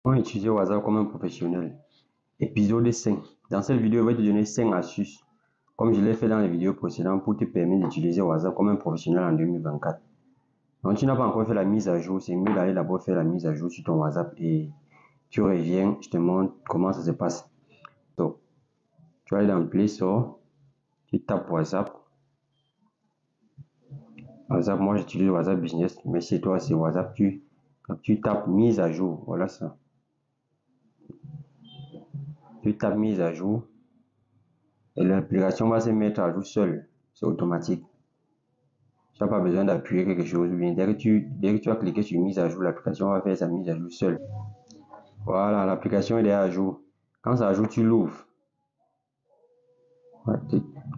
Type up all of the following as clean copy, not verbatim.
Comment utiliser WhatsApp comme un professionnel? Épisode 5. Dans cette vidéo, je vais te donner 5 astuces, comme je l'ai fait dans les vidéos précédentes, pour te permettre d'utiliser WhatsApp comme un professionnel en 2024. Donc, tu n'as pas encore fait la mise à jour, c'est mieux d'aller d'abord faire la mise à jour sur ton WhatsApp et tu reviens, je te montre comment ça se passe. Donc, tu vas aller dans Play Store, tu tapes WhatsApp. WhatsApp, moi j'utilise WhatsApp Business, mais chez toi c'est WhatsApp, tu tapes mise à jour, voilà ça. Tu tapes mise à jour. Et l'application va se mettre à jour seule. C'est automatique. Tu n'as pas besoin d'appuyer quelque chose. Bien, dès que tu as cliqué sur mise à jour, l'application va faire sa mise à jour seule. Voilà, l'application est déjà à jour. Quand ça ajoute, tu l'ouvres.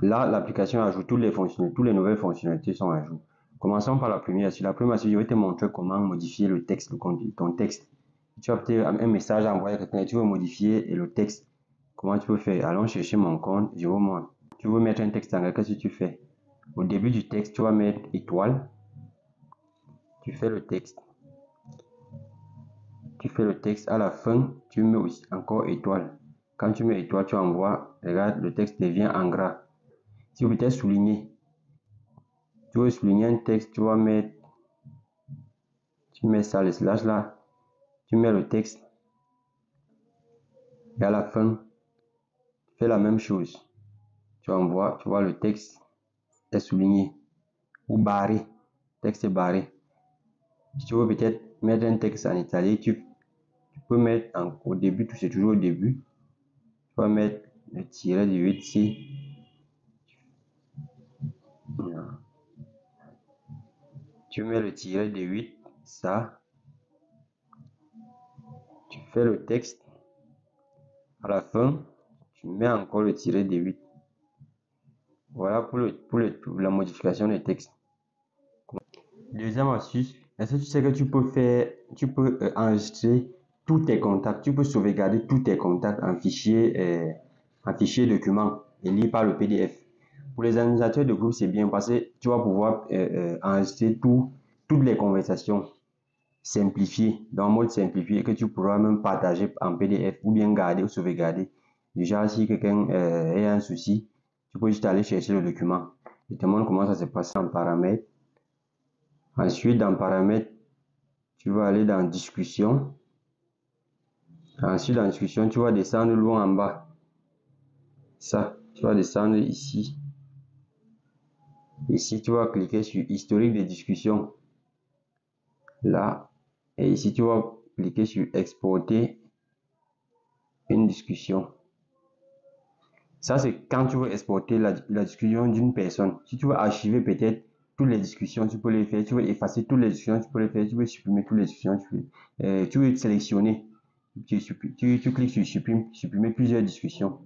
Là, l'application ajoute toutes les nouvelles fonctionnalités sont à jour. Commençons par la première. Sur la première, je vais te montrer comment modifier le texte, ton texte. Tu as peut-être un message à envoyer à quelqu'un et tu veux modifier le texte. Comment tu peux faire? Allons chercher mon compte, je vous montre. Tu veux mettre un texte en anglais, qu'est-ce que tu fais? Au début du texte, tu vas mettre étoile. Tu fais le texte. Tu fais le texte. À la fin, tu mets aussi encore étoile. Quand tu mets étoile, tu envoies. Regarde, le texte devient en gras. Si vous voulez souligner, tu veux souligner un texte, tu vas mettre. Tu mets ça, le slash là. Tu mets le texte. Et à la fin, tu fais la même chose. Tu envoies, tu vois le texte est souligné. Ou barré. Le texte est barré. Si tu veux peut-être mettre un texte en italien, tu peux mettre au début, c'est toujours au début. Tu vas mettre le tiret du 8 ici. Tu mets le tiret de 8, ça. Tu fais le texte. À la fin, tu mets encore le tiret de 8. Voilà pour la modification du texte. Deuxième astuce, est-ce que tu sais que tu peux enregistrer tous tes contacts, tu peux sauvegarder tous tes contacts en fichier document et lire par le PDF. Pour les administrateurs de groupe, c'est bien parce que tu vas pouvoir enregistrer toutes les conversations simplifiées, dans le mode simplifié, que tu pourras même partager en PDF ou bien garder ou sauvegarder. Déjà, si quelqu'un a un souci, tu peux juste aller chercher le document. Je te montre comment ça se passe en paramètres. Ensuite, dans paramètres, tu vas aller dans discussion. Ensuite, dans discussion, tu vas descendre loin en bas. Ça, tu vas descendre ici. Ici, tu vas cliquer sur historique de discussion. Là. Et ici, tu vas cliquer sur exporter une discussion. Ça, c'est quand tu veux exporter la discussion d'une personne. Si tu veux archiver peut-être toutes les discussions, tu peux les faire. Tu veux effacer toutes les discussions, tu peux les faire. Tu veux supprimer toutes les discussions, tu veux sélectionner. Tu cliques sur supprimer plusieurs discussions.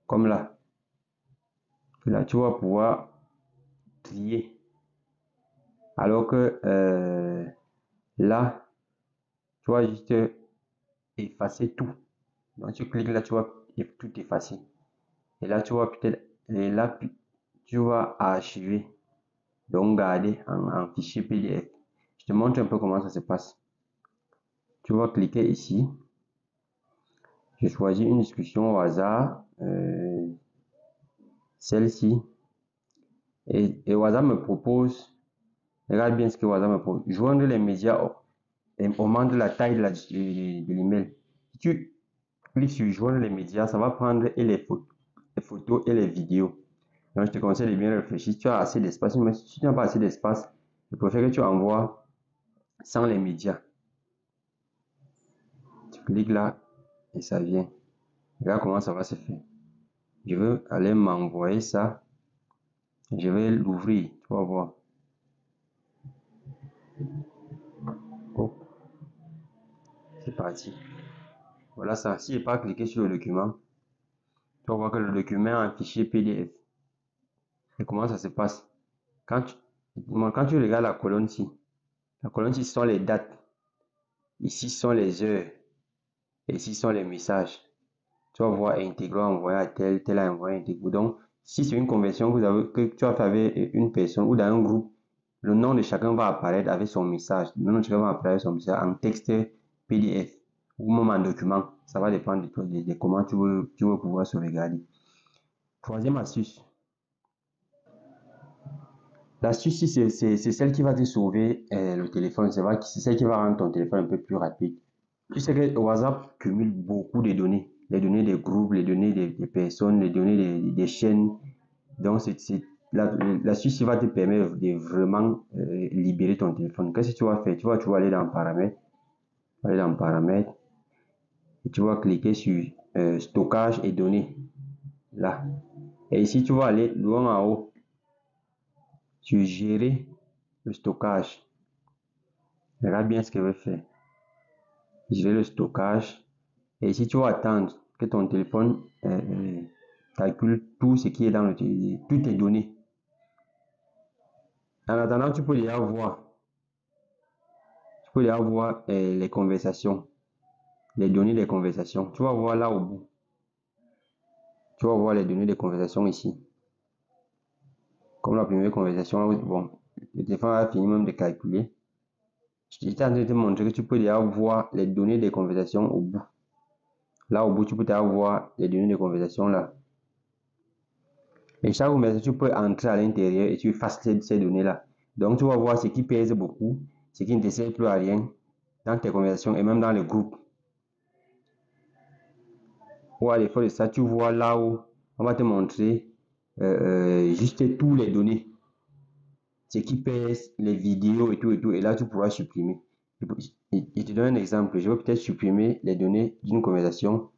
Comme là. Là, tu vas pouvoir trier. Alors que là, tu vas juste effacer tout. Donc, tu cliques là, tu vas tout effacer. Et là, tu vas peut-être, et là, tu vas archiver. Donc, garder en fichier PDF. Je te montre un peu comment ça se passe. Tu vas cliquer ici. Je choisis une discussion au hasard. Celle-ci. Et WhatsApp me propose, regarde bien ce que WhatsApp me propose, joindre les médias au moment de la taille de l'email. Si tu cliques sur joindre les médias, ça va prendre et les photos et les vidéos. Donc, je te conseille de bien réfléchir. Si tu as assez d'espace, mais si tu n'as pas assez d'espace, je préfère que tu envoies sans les médias. Tu cliques là et ça vient. Regarde comment ça va se faire. Je veux aller m'envoyer ça. Je vais l'ouvrir. Tu vas voir. Oh, c'est parti. Voilà ça. Si je n'ai pas cliqué sur le document, tu vas voir que le document est un fichier PDF. Et comment ça se passe? Quand tu regardes la colonne ci, ce sont les dates. Ici sont les heures. Et ici sont les messages. Tu vas voir intégrer, envoyer à tel a envoyé intégrer. Donc, si c'est une conversion que tu as fait avec une personne ou dans un groupe, le nom de chacun va apparaître avec son message. Le nom de chacun va apparaître avec son message en texte PDF. ou même en document. Ça va dépendre de toi, de comment tu veux pouvoir sauvegarder. Troisième astuce. L'astuce, c'est celle qui va te sauver le téléphone. C'est celle qui va rendre ton téléphone un peu plus rapide. Tu sais que WhatsApp cumule beaucoup de données. Les données des groupes, les données des personnes, les données des chaînes. Donc, l'astuce qui va te permettre de vraiment libérer ton téléphone. Qu'est-ce que tu vas faire? Tu vas aller dans Paramètres. Aller dans Paramètres. Et tu vas cliquer sur Stockage et données. Là. Et ici, tu vas aller loin en haut. Sur Gérer le stockage. Regarde bien ce que je vais faire. Gérer le stockage. Et ici, tu vas attendre que ton téléphone calcule tout ce qui est dans le téléphone, toutes tes données. En attendant, tu peux déjà voir. Les conversations, les données des conversations. Tu vas voir là au bout. Tu vas voir les données des conversations ici. Comme la première conversation, bon, le téléphone a fini même de calculer. J'étais en train de te montrer que tu peux déjà voir les données des conversations au bout. Là au bout, tu peux déjà voir les données des conversations là. Et chaque conversation, tu peux entrer à l'intérieur et tu effaces ces données-là. Donc, tu vas voir ce qui pèse beaucoup, ce qui ne te sert plus à rien dans tes conversations et même dans les groupes. Ou à l'effet de ça, tu vois là où on va te montrer juste toutes les données. Ce qui pèse, les vidéos et tout et tout. Et là, tu pourras supprimer. Je te donne un exemple. Je vais peut-être supprimer les données d'une conversation.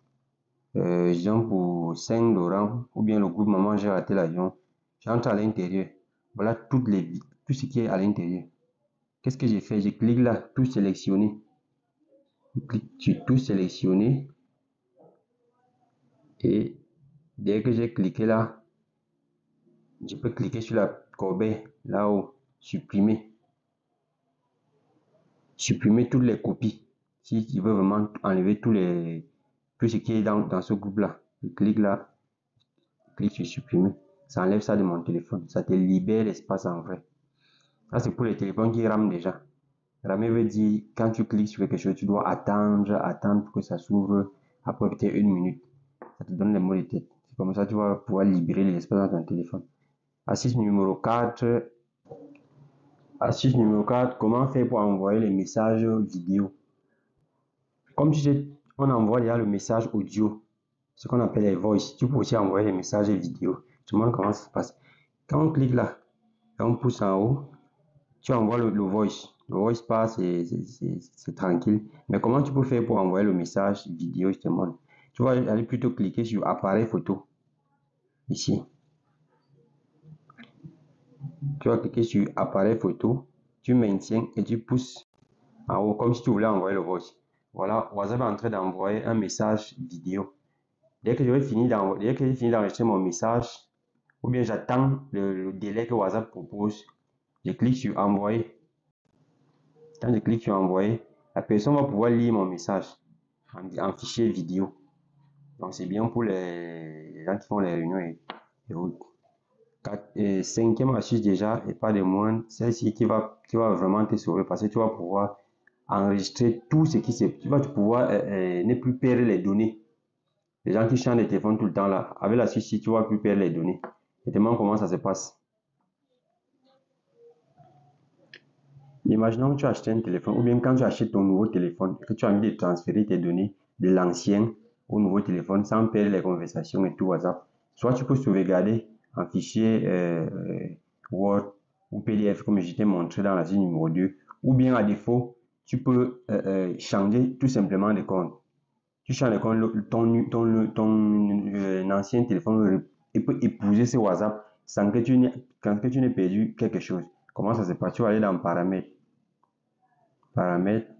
Disons pour Saint-Laurent ou bien le groupe Maman, j'ai raté l'avion. J'entre à l'intérieur. Voilà tout ce qui est à l'intérieur. Qu'est-ce que j'ai fait? Je clique là, tout sélectionner. Je clique sur tout sélectionner. Et dès que j'ai cliqué là, je peux cliquer sur la corbeille là-haut, supprimer. Supprimer toutes les copies. Si tu veux vraiment enlever tout ce qui est dans ce groupe-là, je clique là, je clique sur supprimer. Ça enlève ça de mon téléphone. Ça te libère l'espace en vrai. Ça, c'est pour les téléphones qui rament déjà. Ramer veut dire, quand tu cliques sur quelque chose, tu dois attendre pour que ça s'ouvre après peut-être 1 minute. Ça te donne les mots de tête. C'est comme ça que tu vas pouvoir libérer l'espace dans ton téléphone. Astuce numéro 4. Astuce numéro 4. Comment faire pour envoyer les messages vidéo? Comme tu sais, on envoie déjà le message audio, ce qu'on appelle les voice. Tu peux aussi envoyer les messages vidéo. Je te montre comment ça se passe. Quand on clique là, quand on pousse en haut, tu envoies le voice. Le voice passe, c'est tranquille. Mais comment tu peux faire pour envoyer le message vidéo, je te montre. Tu vas aller plutôt cliquer sur appareil photo. Ici. Tu vas cliquer sur appareil photo. Tu maintiens et tu pousses en haut comme si tu voulais envoyer le voice. Voilà, WhatsApp est en train d'envoyer un message vidéo. Dès que j'ai fini d'enregistrer mon message, ou bien j'attends le délai que WhatsApp propose, je clique sur envoyer. Quand je clique sur envoyer, la personne va pouvoir lire mon message en fichier vidéo. Donc c'est bien pour les gens qui font les réunions et autres. Cinquième astuce déjà, et pas de moins, celle-ci qui va vraiment te sauver parce que tu vas pouvoir enregistrer tout ce qui s'est. Tu vas pouvoir ne plus perdre les données. Les gens qui changent de téléphone tout le temps là, avec l'astuce, tu vas plus perdre les données. Et te demande comment ça se passe. Imaginons que tu as acheté un téléphone, ou bien quand tu achètes ton nouveau téléphone, que tu as envie de transférer tes données de l'ancien au nouveau téléphone sans perdre les conversations et tout WhatsApp. Soit tu peux sauvegarder en fichier Word ou PDF comme je t'ai montré dans l'astuce numéro 2, ou bien à défaut, tu peux changer tout simplement de compte. Tu changes de compte, ton ancien téléphone peut épouser ce WhatsApp sans que tu n'aies perdu quelque chose. Comment ça se passe? Tu vas aller dans Paramètres. Paramètres,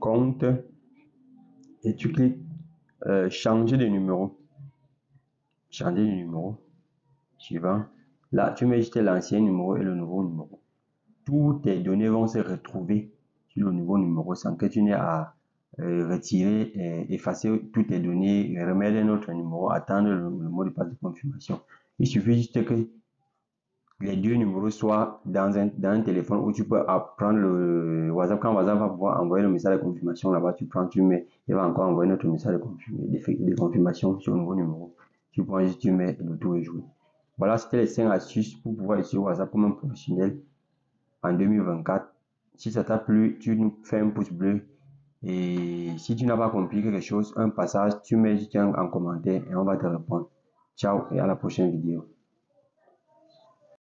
compte, et tu cliques changer de numéro. Changer de numéro. Suivant. Là, tu mets juste l'ancien numéro et le nouveau numéro. Toutes tes données vont se retrouver sur le nouveau numéro sans que tu n'aies à retirer, effacer toutes tes données, remettre un autre numéro, attendre le mot de passe de confirmation. Il suffit juste que les deux numéros soient dans un téléphone où tu peux prendre le WhatsApp. Quand WhatsApp va pouvoir envoyer le message de confirmation là-bas, tu prends, tu mets, il va encore envoyer notre message de confirmation sur le nouveau numéro. Tu prends juste, tu mets, et le tour est joué. Voilà, c'était les 5 astuces pour pouvoir utiliser WhatsApp comme un professionnel en 2024. Si ça t'a plu, tu nous fais un pouce bleu. Et si tu n'as pas compris quelque chose, un passage, tu mets juste en commentaire et on va te répondre. Ciao et à la prochaine vidéo.